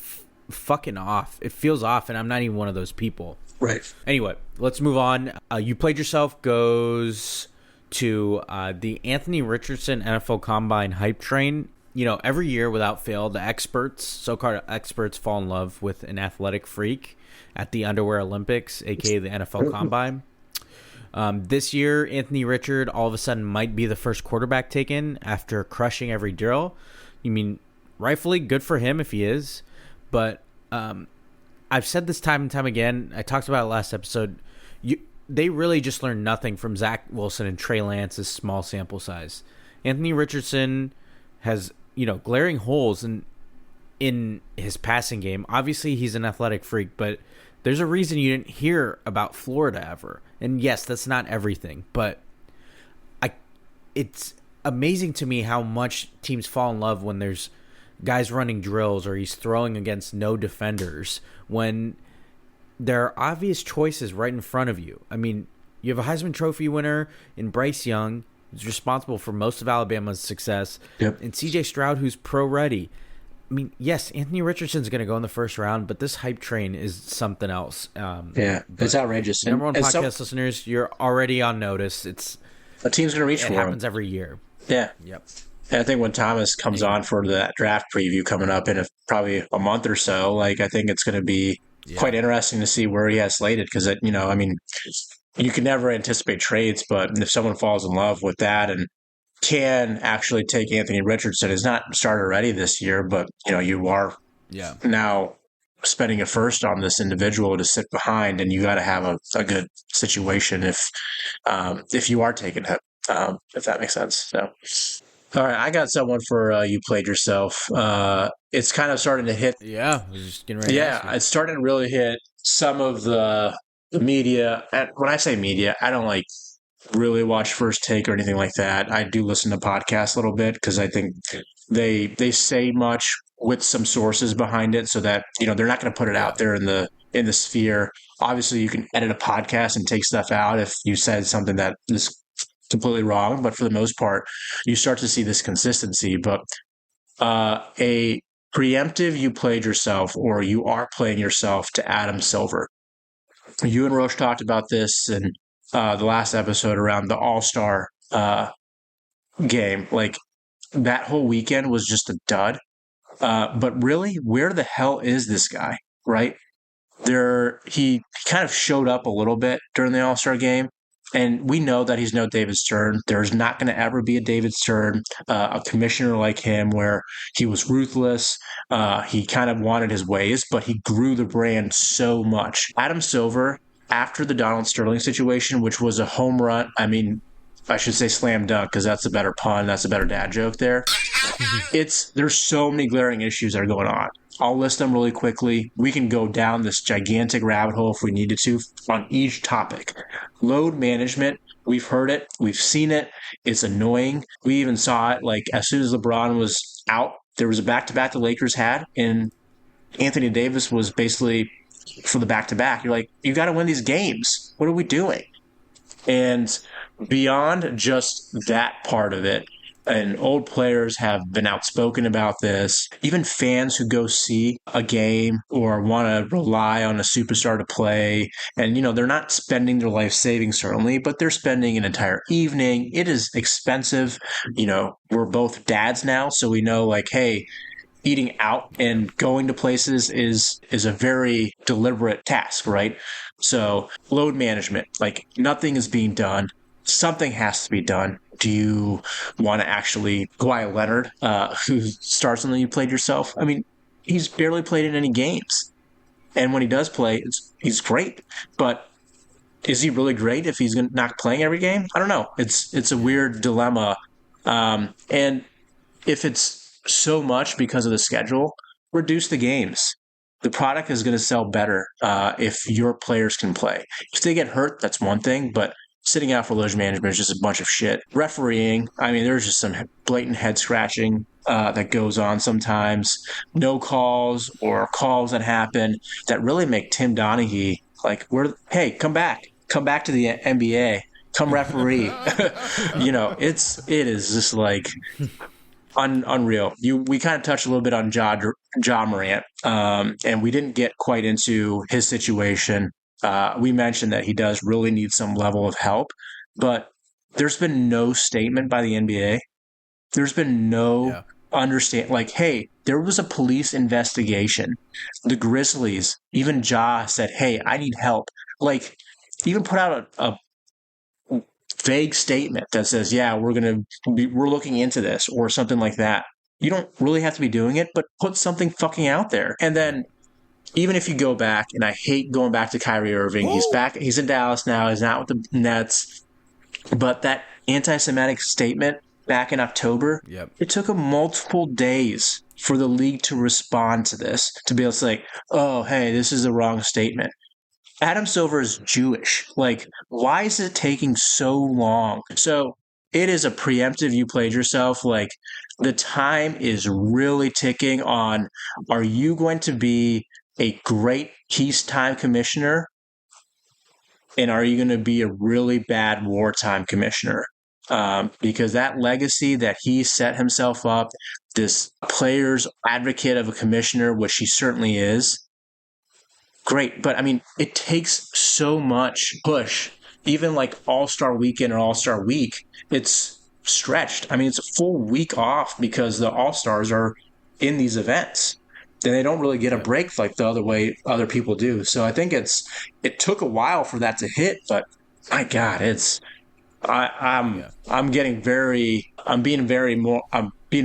fucking off. It feels off, and I'm not even one of those people. Right. Anyway, let's move on. You Played Yourself goes to the Anthony Richardson NFL Combine hype train. Every year without fail, the so-called experts, fall in love with an athletic freak at the Underwear Olympics, aka the NFL Combine. This year, Anthony Richard all of a sudden might be the first quarterback taken after crushing every drill. You mean rightfully good for him if he is, but I've said this time and time again. I talked about it last episode. They really just learned nothing from Zach Wilson and Trey Lance's small sample size. Anthony Richardson has, glaring holes in his passing game. Obviously, he's an athletic freak, but there's a reason you didn't hear about Florida ever. And yes, that's not everything, but it's amazing to me how much teams fall in love when there's guys running drills or he's throwing against no defenders when there are obvious choices right in front of you. I mean, you have a Heisman Trophy winner in Bryce Young, who's responsible for most of Alabama's success, and C.J. Stroud, who's pro-ready. I mean, yes, Anthony Richardson's going to go in the first round, but this hype train is something else. It's outrageous. Number one podcast listeners, you're already on notice. A team's going to reach for him. It happens every year. Yeah. Yep. And I think when Thomas comes on for that draft preview coming up in probably a month or so, I think it's going to be quite interesting to see where he has slated because, you can never anticipate trades, but if someone falls in love with that and can actually take Anthony Richardson, is not starter ready this year, but, you are now spending a first on this individual to sit behind, and you got to have a good situation if you are taking him, if that makes sense. So. All right, I got someone for you played yourself. It's kind of starting to hit. Yeah, I was just getting ready. Yeah, it's starting to really hit some of the media. And when I say media, I don't really watch First Take or anything like that. I do listen to podcasts a little bit because I think they say much with some sources behind it, so that they're not going to put it out there in the sphere. Obviously, you can edit a podcast and take stuff out if you said something that is completely wrong, but for the most part, you start to see this consistency. But a preemptive you played yourself or you are playing yourself to Adam Silver. You and Roche talked about this in the last episode around the All-Star game. That whole weekend was just a dud. But really, where the hell is this guy, right? He kind of showed up a little bit during the All-Star game. And we know that he's no David Stern. There's not going to ever be a David Stern, a commissioner like him, where he was ruthless. He kind of wanted his ways, but he grew the brand so much. Adam Silver, after the Donald Sterling situation, which was a home run, I should say slam dunk because that's a better pun. That's a better dad joke there. There's so many glaring issues that are going on. I'll list them really quickly. We can go down this gigantic rabbit hole if we needed to on each topic. Load management, we've heard it. We've seen it. It's annoying. We even saw it as soon as LeBron was out, there was a back-to-back the Lakers had, and Anthony Davis was basically for the back-to-back. You're like, you got to win these games. What are we doing? And beyond just that part of it, and old players have been outspoken about this. Even fans who go see a game or want to rely on a superstar to play, and they're not spending their life savings certainly, but they're spending an entire evening. It is expensive. We're both dads now, so we know hey, eating out and going to places is a very deliberate task, right? So load management, nothing is being done. Something has to be done. Do you want to actually Kawhi Leonard, who starts on the you played yourself? He's barely played in any games. And when he does play, he's great. But is he really great if he's not playing every game? I don't know. It's a weird dilemma. And if it's so much because of the schedule, reduce the games. The product is going to sell better if your players can play. If they get hurt, that's one thing, but sitting out for load management is just a bunch of shit. Refereeing, there's just some blatant head scratching that goes on sometimes. No calls or calls that happen that really make Tim Donaghy hey, come back to the NBA, come referee. It is just unreal. We kind of touched a little bit on Ja Morant, and we didn't get quite into his situation. We mentioned that he does really need some level of help, but there's been no statement by the NBA. There's been no understand. Hey, there was a police investigation. The Grizzlies, even Ja said, hey, I need help. Even put out a vague statement that says, yeah, we're looking into this or something like that. You don't really have to be doing it, but put something fucking out there. And then even if you go back, and I hate going back to Kyrie Irving, he's back. He's in Dallas now. He's not with the Nets. But that anti-Semitic statement back in October, it took him multiple days for the league to respond to this, to be able to say, oh, hey, this is the wrong statement. Adam Silver is Jewish. Like, why is it taking so long? So it is a preemptive you played yourself. Like, the time is really ticking on, are you going to be a great peacetime commissioner? And are you going to be a really bad wartime commissioner? Because that legacy that he set himself up, this player's advocate of a commissioner, which he certainly is, great. But I mean, it takes so much push. Even like All-Star Weekend or All-Star Week, it's stretched. I mean, it's a full week off because the All-Stars are in these events. Then they don't really get a break like the other way other people do. So I think it took a while for that to hit, but my God, I'm being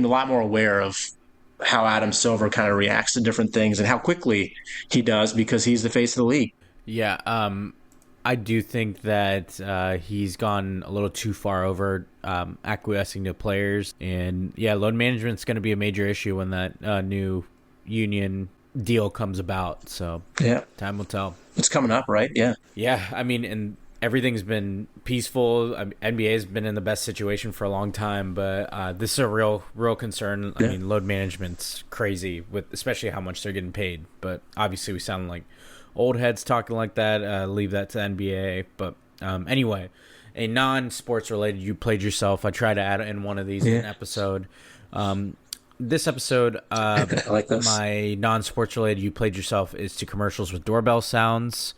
a lot more aware of how Adam Silver kind of reacts to different things and how quickly he does because he's the face of the league. Yeah, I do think that he's gone a little too far over acquiescing to players. And yeah, load management's going to be a major issue when that new union deal comes about. So yeah, time will tell. It's coming up, right? Yeah. Yeah, I mean, and everything's been peaceful. NBA's been in the best situation for a long time, but this is a real concern. I mean, load management's crazy, with especially how much they're getting paid. But obviously, we sound like old heads talking like that. Leave that to NBA. But anyway, a non-sports related you played yourself. I try to add in one of these in an episode. This episode, I like this. My non-sports related you played yourself is to commercials with doorbell sounds.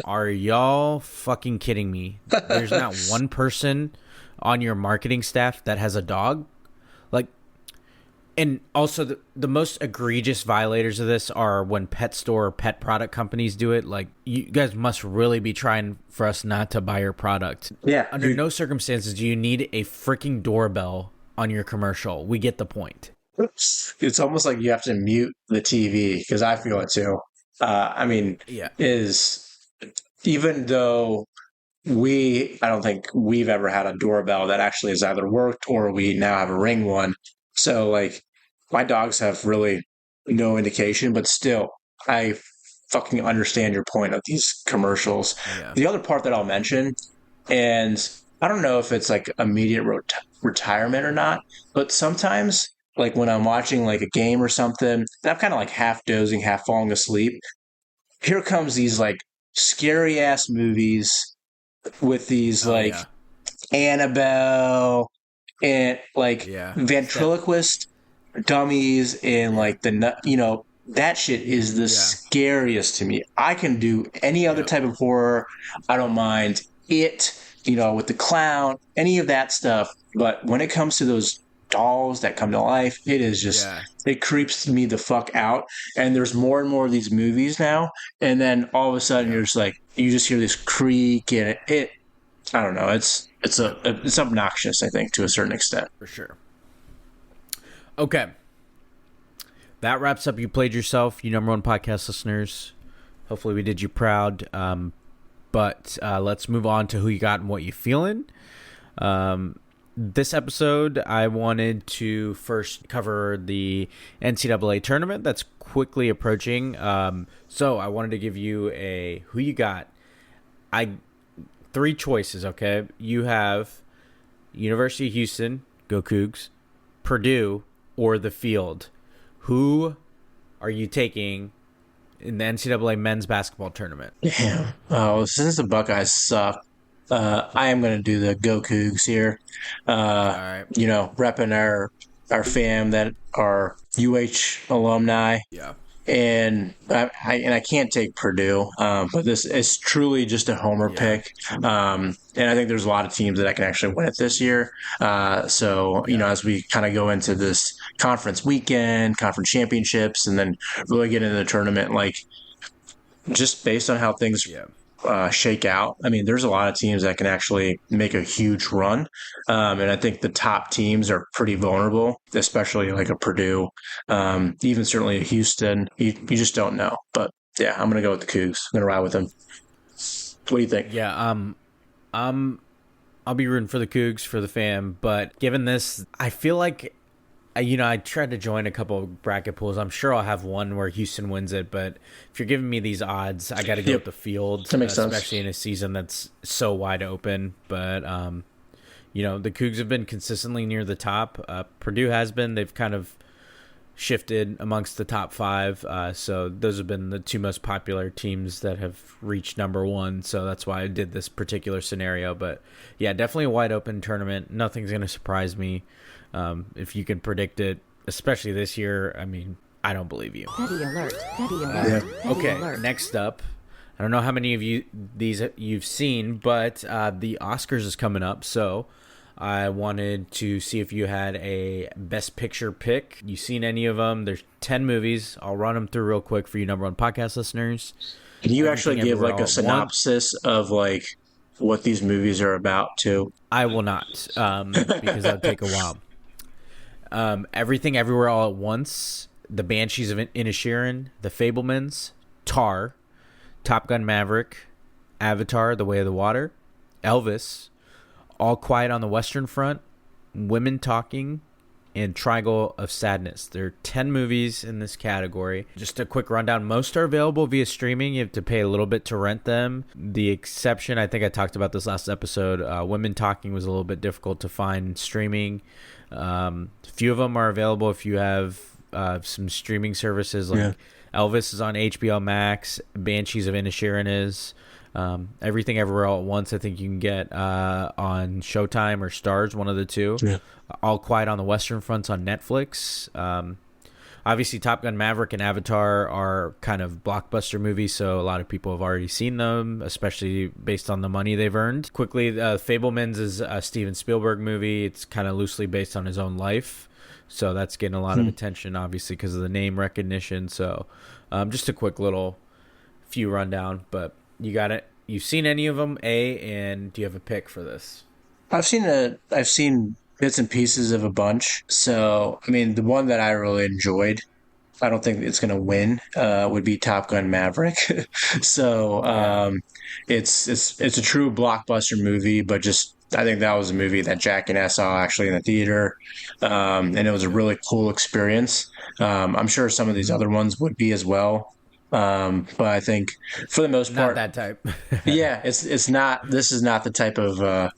Are y'all fucking kidding me? There's not one person on your marketing staff that has a dog. Like, and also the most egregious violators of this are when pet store or pet product companies do it. Like, you guys must really be trying for us not to buy your product. Yeah. Under no circumstances do you need a freaking doorbell on your commercial. We get the point. It's almost like you have to mute the TV because I feel it too. I mean, is even though I don't think we've ever had a doorbell that actually has either worked or we now have a Ring one. So like my dogs have really no indication, but still I fucking understand your point of these commercials. Yeah. The other part that I'll mention, and I don't know if it's like immediate retirement or not, but sometimes like when I'm watching like a game or something, and I'm kind of like half dozing, half falling asleep. Here comes these like scary ass movies with these Annabelle and like ventriloquist dummies and like that shit is the scariest to me. I can do any other type of horror. I don't mind it. With the clown, any of that stuff. But when it comes to those dolls that come to life, it is just, it creeps me the fuck out. And there's more and more of these movies now. And then all of a sudden you're just like, you just hear this creak and it I don't know. It's obnoxious, I think, to a certain extent. For sure. Okay. That wraps up You Played Yourself, you number one podcast listeners. Hopefully we did you proud. But let's move on to who you got and what you feeling. This episode, I wanted to first cover the NCAA tournament that's quickly approaching. So I wanted to give you a who you got. Three choices, okay? You have University of Houston, go Cougs, Purdue, or the Field. Who are you taking in the NCAA men's basketball tournament? Damn. Oh, since the Buckeyes suck, I am going to do the Go Cougs here. All right. Repping our fam that are UH alumni. Yeah. And I can't take Purdue, but this is truly just a homer pick. And I think there's a lot of teams that I can actually win it this year. So as we kind of go into this conference weekend, conference championships, and then really get into the tournament, like just based on how things shake out. I mean, there's a lot of teams that can actually make a huge run. And I think the top teams are pretty vulnerable, especially like a Purdue, even certainly a Houston. You just don't know. But yeah, I'm going to go with the Cougs. I'm going to ride with them. What do you think? Yeah, I'll be rooting for the Cougs for the fam, but given this, I feel like, I tried to join a couple of bracket pools. I'm sure I'll have one where Houston wins it, but if you're giving me these odds, I got to go with the field, that makes sense. Especially in a season that's so wide open. But, the Cougs have been consistently near the top. Purdue has been. They've kind of shifted amongst the top 5. So those have been the 2 most popular teams that have reached number 1. So that's why I did this particular scenario. But yeah, definitely a wide open tournament. Nothing's going to surprise me. If you can predict it, especially this year, I mean, I don't believe you. Petty alert. Petty alert. Petty Okay, alert. next up, I don't know how many of you've seen, but the Oscars is coming up, so I wanted to see if you had a Best Picture pick. You seen any of them? There's 10 movies. I'll run them through real quick for you number 1 podcast listeners. Can you actually give like a synopsis of like what these movies are about too? I will not, because that would take a while. Everything Everywhere All at Once, The Banshees of Inisherin, The Fabelmans, Tar, Top Gun Maverick, Avatar, The Way of the Water, Elvis, All Quiet on the Western Front, Women Talking, and Triangle of Sadness. There are 10 movies in this category. Just a quick rundown. Most are available via streaming. You have to pay a little bit to rent them. The exception, I think I talked about this last episode, Women Talking was a little bit difficult to find streaming. A few of them are available if you have some streaming services like Elvis is on HBO Max, Banshees of Inisherin is. Everything Everywhere All at Once I think you can get on Showtime or Stars, one of the two. All Quiet on the Western Front's on Netflix. Obviously Top Gun Maverick and Avatar are kind of blockbuster movies, so a lot of people have already seen them, especially based on the money they've earned. Quickly, Fabelmans is a Steven Spielberg movie. It's kind of loosely based on his own life, so that's getting a lot of attention, obviously, because of the name recognition. So just a quick little few rundown, but you got it. You've seen any of them, and do you have a pick for this? I've seen bits and pieces of a bunch. So, I mean, the one that I really enjoyed, I don't think it's going to win, would be Top Gun Maverick. So, it's a true blockbuster movie, but just I think that was a movie that Jack and I saw actually in the theater, and it was a really cool experience. I'm sure some of these other ones would be as well. But I think for the most part, not that type. yeah, it's not. This is not the type of.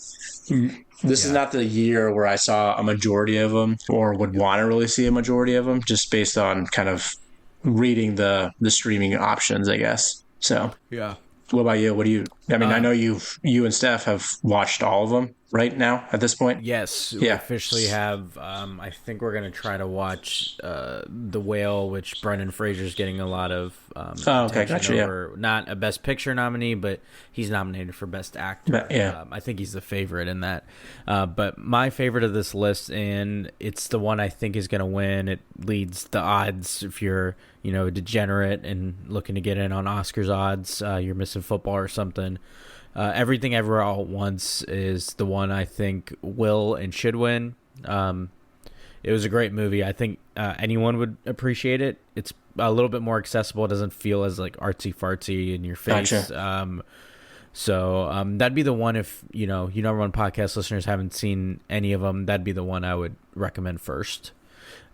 This is not the year where I saw a majority of them, or would want to really see a majority of them, just based on kind of reading the streaming options, I guess. So Yeah. What about you? What do you? I mean, I know you and Steph have watched all of them right now at this point. Yes, we officially have. I think we're gonna try to watch The Whale, which Brendan Fraser's getting a lot of okay, gotcha. over. Not a Best Picture nominee, but he's nominated for Best Actor. I think he's the favorite in that. But my favorite of this list, and it's the one I think is gonna win. It leads the odds if you're a degenerate and looking to get in on Oscars odds. You're missing football or something. Everything Everywhere All at Once is the one I think will and should win. It was a great movie. I think anyone would appreciate it. It's a little bit more accessible. It doesn't feel as like artsy fartsy in your face. Gotcha. So that'd be the one if number 1 podcast listeners haven't seen any of them. That'd be the one I would recommend first.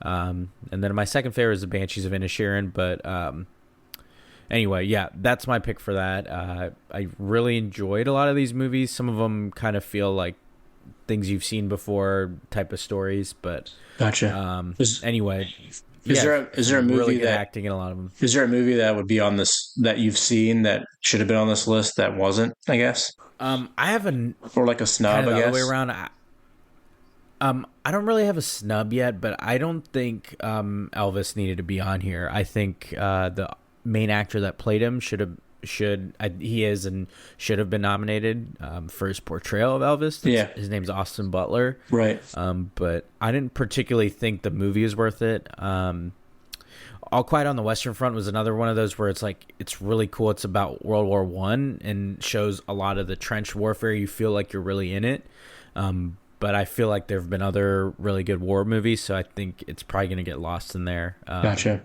And then my second favorite is The Banshees of Inisherin, but anyway, yeah, that's my pick for that. I really enjoyed a lot of these movies. Some of them kind of feel like things you've seen before type of stories, but gotcha. Anyway, is there a movie really good that acting in a lot of them? Is there a movie that would be on this that you've seen that should have been on this list that wasn't? I guess. I have or like a snub. kind of I guess the other way around. I don't really have a snub yet, but I don't think Elvis needed to be on here. I think the main actor that played him should have been nominated for his portrayal of Elvis. His name's Austin Butler. Right. But I didn't particularly think the movie was worth it. All Quiet on the Western Front was another one of those where it's like, it's really cool. It's about World War One and shows a lot of the trench warfare. You feel like you're really in it. But I feel like there have been other really good war movies, so I think it's probably going to get lost in there. Gotcha.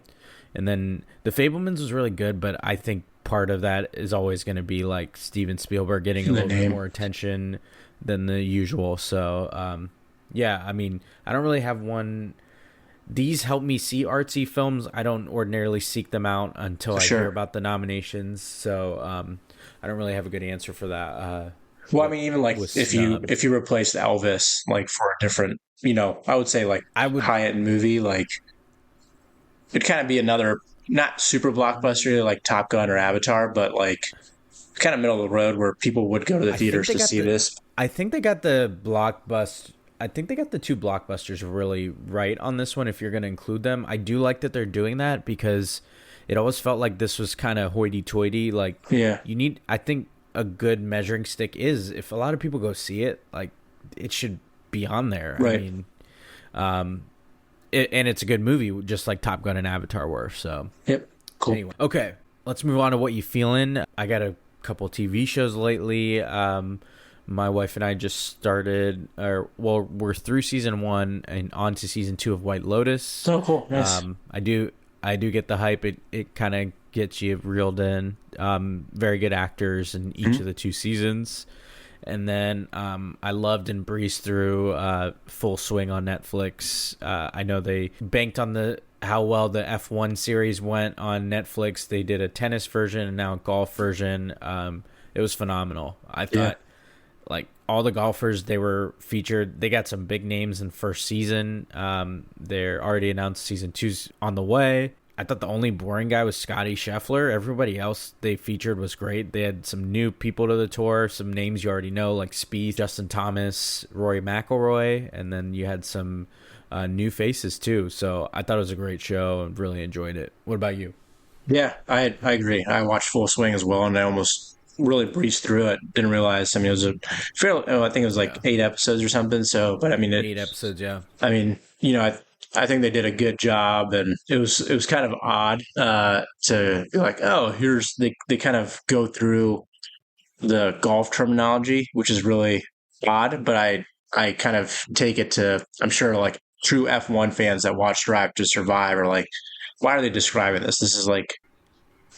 And then The Fabelmans was really good, but I think part of that is always going to be like Steven Spielberg getting a little bit more attention than the usual. So, yeah, I mean, I don't really have one. These help me see artsy films. I don't ordinarily seek them out until I hear about the nominations. So I don't really have a good answer for that. Well, I mean, even like if you replaced Elvis like for a different, I would say like high-end movie, like it'd kind of be another not super blockbuster like Top Gun or Avatar, but like kind of middle of the road where people would go to the theaters to see this. I think they got the blockbuster. I think they got the two blockbusters really right on this one if you're going to include them. I do like that they're doing that because it always felt like this was kind of hoity-toity. Like, you need, I think a good measuring stick is if a lot of people go see it, like it should be on there. Right. I mean, and it's a good movie, just like Top Gun and Avatar were. So, yep. Cool. Anyway, okay, let's move on to what you feeling. I got a couple TV shows lately. My wife and I just started, we're through season 1 and on to season 2 of White Lotus. Oh, cool. Nice. I do get the hype. It kind of gets you reeled in. Very good actors in each of the 2 seasons. And then I loved and breezed through Full Swing on Netflix. I know they banked on how well the F1 series went on Netflix. They did a tennis version and now a golf version. It was phenomenal. I thought like all the golfers, they were featured. They got some big names in first season. They're already announced season 2's on the way. I thought the only boring guy was Scotty Scheffler. Everybody else they featured was great. They had some new people to the tour, some names you already know, like Spieth, Justin Thomas, Rory McIlroy, and then you had some new faces too. So I thought it was a great show and really enjoyed it. What about you? Yeah, I agree. I watched Full Swing as well, and I almost really breezed through it. Didn't realize. I mean, it was a fairly. I think it was like 8 episodes or something. So, but I mean, 8 episodes. Yeah. I mean, I think they did a good job, and it was kind of odd to be like, oh, here's they kind of go through the golf terminology, which is really odd, but I kind of take it to, I'm sure like true F1 fans that watch Drive to Survive are like, why are they describing this? This is like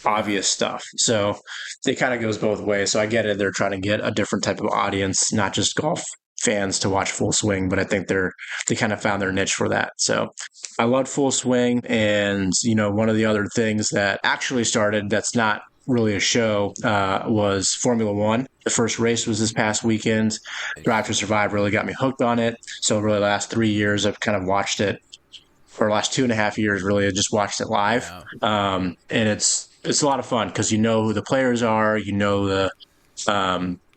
obvious stuff. So it kind of goes both ways. So I get it. They're trying to get a different type of audience, not just golf fans to watch Full Swing, but I think they kind of found their niche for that. So I loved Full Swing. And, one of the other things that actually started that's not really a show was Formula One. The first race was this past weekend. Drive to Survive really got me hooked on it. So really the last 3 years I've kind of watched it, or last 2.5 years really, I just watched it live. And it's a lot of fun because you know who the players are,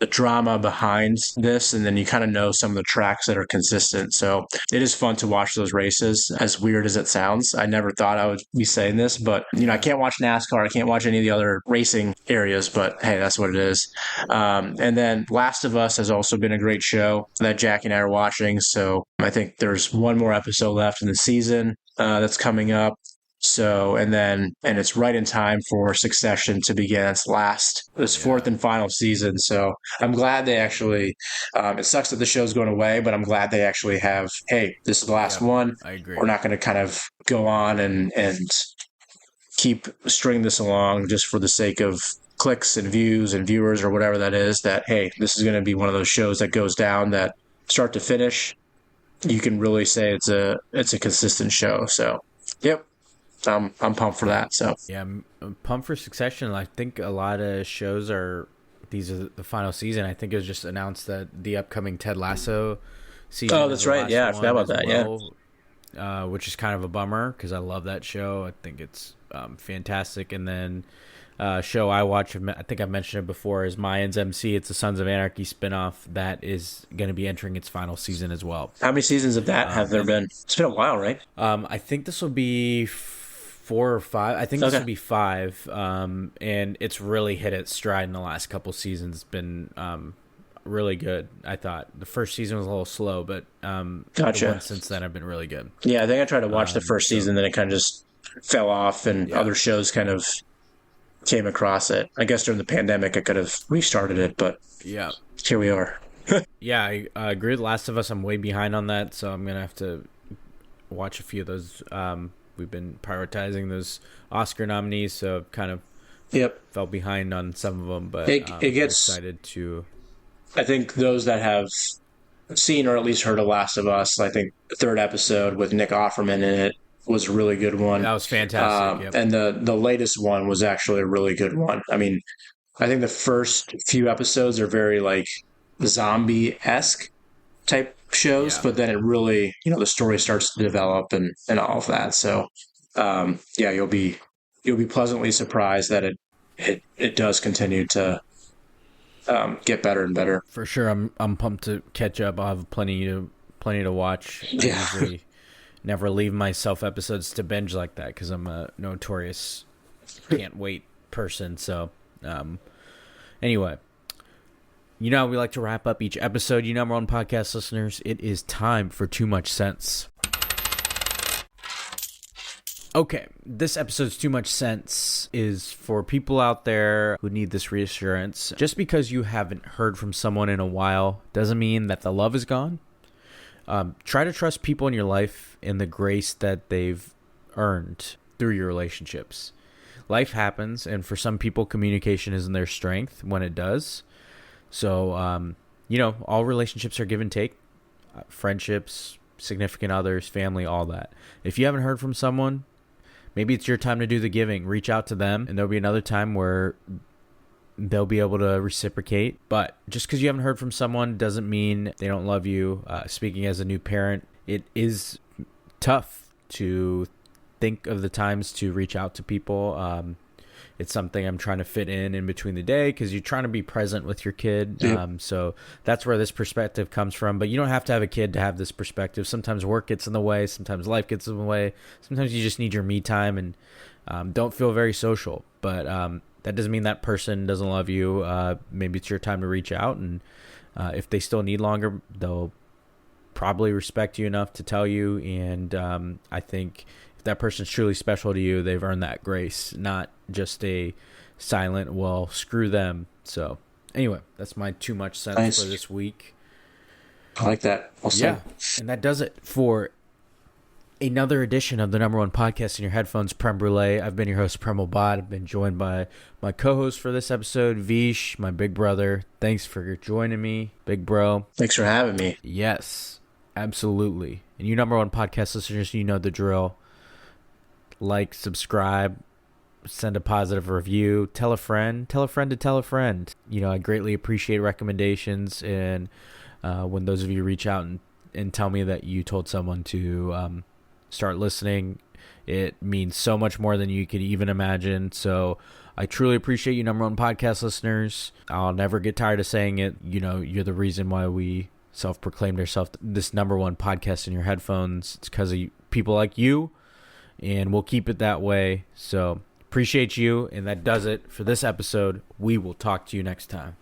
the drama behind this, and then you kind of know some of the tracks that are consistent. So it is fun to watch those races, as weird as it sounds. I never thought I would be saying this, but I can't watch NASCAR. I can't watch any of the other racing areas, but hey, that's what it is. And then Last of Us has also been a great show that Jackie and I are watching. So I think there's one more episode left in the season that's coming up. So, and it's right in time for Succession to begin its fourth and final season. So I'm glad they actually, it sucks that the show's going away, but I'm glad they actually have, hey, this is the last one. I agree. We're not going to kind of go on and keep stringing this along just for the sake of clicks and views and viewers or whatever that is, that, hey, this is going to be one of those shows that goes down that start to finish, you can really say it's a consistent show. So, yep. I'm pumped for that. So yeah, I'm pumped for Succession. I think a lot of shows these are the final season. I think it was just announced that the upcoming Ted Lasso season. Oh, that's right. Yeah, I forgot about that. Yeah, which is kind of a bummer because I love that show. I think it's fantastic. And then show I watch, I think I've mentioned it before, is Mayans MC. It's a Sons of Anarchy spinoff that is going to be entering its final season as well. How many seasons of that have there been? It's been a while, right? I think this will be 4 or 5. I think this will be 5. And it's really hit its stride in the last couple seasons. It's been really good. I thought the first season was a little slow, but the ones since then have been really good. Yeah, I think I tried to watch the first season, then it kind of just fell off and other shows kind of came across it. I guess during the pandemic, I could have restarted it, but Yeah. here we are. Yeah, I agree with Last of Us. I'm way behind on that, so I'm going to have to watch a few of those. We've been prioritizing those Oscar nominees, so kind of fell behind on some of them, but it gets excited to... I think those that have seen or at least heard of Last of Us, I think the third episode with Nick Offerman in it was a really good one. That was fantastic. And the latest one was actually a really good one. I mean, I think the first few episodes are very like zombie-esque type shows, but then it really, the story starts to develop and all of that. So, you'll be pleasantly surprised that it does continue to get better and better. For sure, I'm pumped to catch up. I'll have plenty to watch. I usually never leave myself episodes to binge like that because I'm a notorious can't wait person. So, anyway, how we like to wrap up each episode. Number one podcast listeners, it is time for Too Much Sense. Okay, this episode's Too Much Sense is for people out there who need this reassurance. Just because you haven't heard from someone in a while doesn't mean that the love is gone. Try to trust people in your life in the grace that they've earned through your relationships. Life happens, and for some people, communication isn't their strength when it does. So, all relationships are give and take. Friendships, significant others, family, all that. If you haven't heard from someone, maybe it's your time to do the giving. Reach out to them, and there'll be another time where they'll be able to reciprocate. But just because you haven't heard from someone doesn't mean they don't love you. Speaking as a new parent, it is tough to think of the times to reach out to people. It's something I'm trying to fit in between the day because you're trying to be present with your kid. Yep. So that's where this perspective comes from. But you don't have to have a kid to have this perspective. Sometimes work gets in the way. Sometimes life gets in the way. Sometimes you just need your me time and don't feel very social. But that doesn't mean that person doesn't love you. Maybe it's your time to reach out. And if they still need longer, they'll probably respect you enough to tell you. And I think if that person's truly special to you, they've earned that grace, not just a silent, well, screw them. So anyway, that's my Too Much Sense for this week. I like that. Yeah, and that does it for another edition of the number one podcast in your headphones, Prem Brulee. I've been your host, Premal Bhatt. I've been joined by my co-host for this episode, Vish, my big brother. Thanks for joining me, big bro. Thanks for having me. Yes, absolutely. And you number one podcast listeners, you know the drill. Like, subscribe, send a positive review, tell a friend to tell a friend. I greatly appreciate recommendations, and when those of you reach out and tell me that you told someone to start listening, it means so much more than you could even imagine. So I truly appreciate you, number one podcast listeners. I'll never get tired of saying it. You're the reason why we self-proclaimed ourselves this number one podcast in your headphones. It's because of people like you. And we'll keep it that way. So appreciate you. And that does it for this episode. We will talk to you next time.